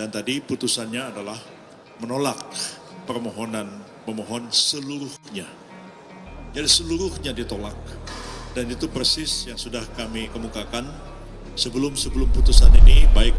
Dan tadi putusannya adalah menolak permohonan pemohon seluruhnya. Jadi seluruhnya ditolak. Dan itu persis yang sudah kami kemukakan sebelum putusan ini, baik.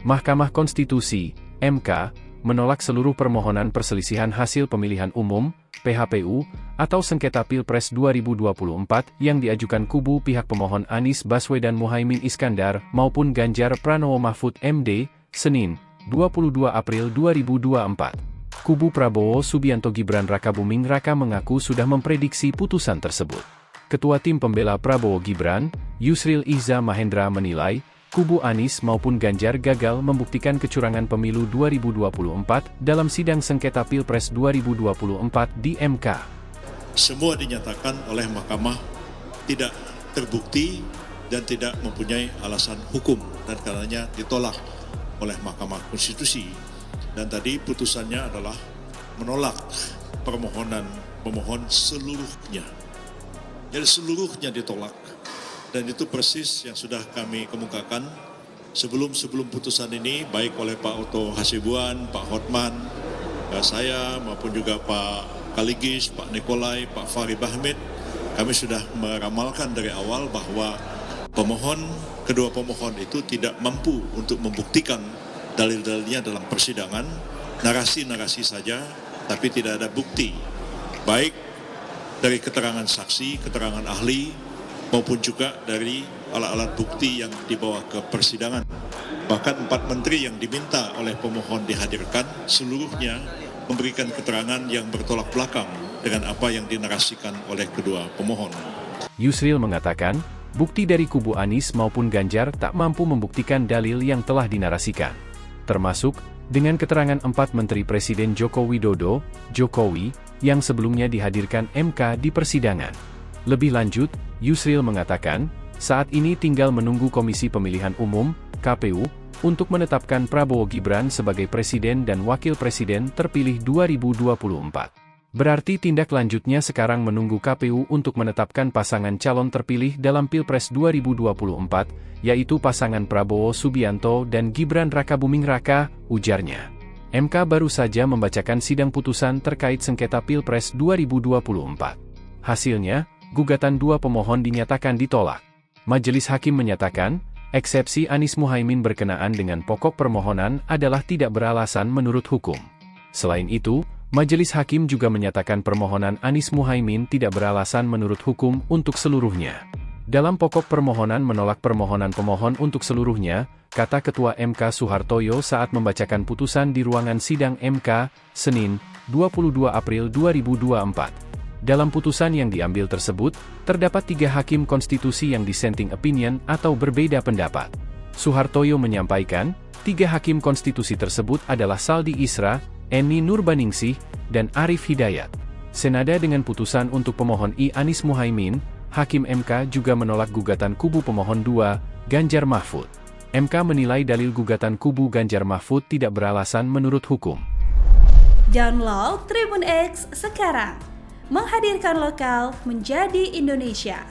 Mahkamah Konstitusi, MK, menolak seluruh permohonan perselisihan hasil pemilihan umum, PHPU, atau sengketa Pilpres 2024 yang diajukan kubu pihak pemohon Anies Baswedan Muhaimin Iskandar maupun Ganjar Pranowo Mahfud MD, Senin, 22 April 2024. Kubu Prabowo Subianto Gibran Rakabuming Raka mengaku sudah memprediksi putusan tersebut. Ketua Tim Pembela Prabowo Gibran, Yusril Iza Mahendra menilai, kubu Anies maupun Ganjar gagal membuktikan kecurangan pemilu 2024 dalam sidang sengketa Pilpres 2024 di MK. Semua dinyatakan oleh Mahkamah tidak terbukti dan tidak mempunyai alasan hukum dan karenanya ditolak oleh Mahkamah Konstitusi. Dan tadi putusannya adalah menolak permohonan pemohon seluruhnya. Jadi seluruhnya ditolak. Dan itu persis yang sudah kami kemukakan sebelum putusan ini, baik oleh Pak Oto Hasibuan, Pak Hotman, saya maupun juga Pak Kaligis, Pak Nikolai, Pak Fahri Bahmid. Kami sudah meramalkan dari awal bahwa kedua pemohon itu tidak mampu untuk membuktikan dalil-dalilnya dalam persidangan, narasi-narasi saja, tapi tidak ada bukti, baik dari keterangan saksi, keterangan ahli, maupun juga dari alat-alat bukti yang dibawa ke persidangan. Bahkan 4 menteri yang diminta oleh pemohon dihadirkan, seluruhnya memberikan keterangan yang bertolak belakang dengan apa yang dinarasikan oleh kedua pemohon. Yusril mengatakan, bukti dari kubu Anies maupun Ganjar tak mampu membuktikan dalil yang telah dinarasikan. Termasuk, dengan keterangan 4 Menteri Presiden Joko Widodo, Jokowi, yang sebelumnya dihadirkan MK di persidangan. Lebih lanjut, Yusril mengatakan, saat ini tinggal menunggu Komisi Pemilihan Umum, KPU, untuk menetapkan Prabowo Gibran sebagai Presiden dan Wakil Presiden terpilih 2024. Berarti tindak lanjutnya sekarang menunggu KPU untuk menetapkan pasangan calon terpilih dalam Pilpres 2024, yaitu pasangan Prabowo Subianto dan Gibran Rakabuming Raka, ujarnya. MK baru saja membacakan sidang putusan terkait sengketa Pilpres 2024. Hasilnya, gugatan dua pemohon dinyatakan ditolak. Majelis Hakim menyatakan, eksepsi Anies Muhaimin berkenaan dengan pokok permohonan adalah tidak beralasan menurut hukum. Selain itu, Majelis Hakim juga menyatakan permohonan Anies Muhaimin tidak beralasan menurut hukum untuk seluruhnya. Dalam pokok permohonan menolak permohonan pemohon untuk seluruhnya, kata Ketua MK Soehartoyo saat membacakan putusan di ruangan sidang MK, Senin, 22 April 2024. Dalam putusan yang diambil tersebut, terdapat 3 hakim konstitusi yang dissenting opinion atau berbeda pendapat. Soehartoyo menyampaikan, 3 hakim konstitusi tersebut adalah Saldi Isra, Eni Nurbaningsih, dan Arif Hidayat. Senada dengan putusan untuk pemohon Anies Muhaimin, Hakim MK juga menolak gugatan kubu pemohon 2, Ganjar Mahfud. MK menilai dalil gugatan kubu Ganjar Mahfud tidak beralasan menurut hukum. Download Tribun X sekarang. Menghadirkan lokal menjadi Indonesia.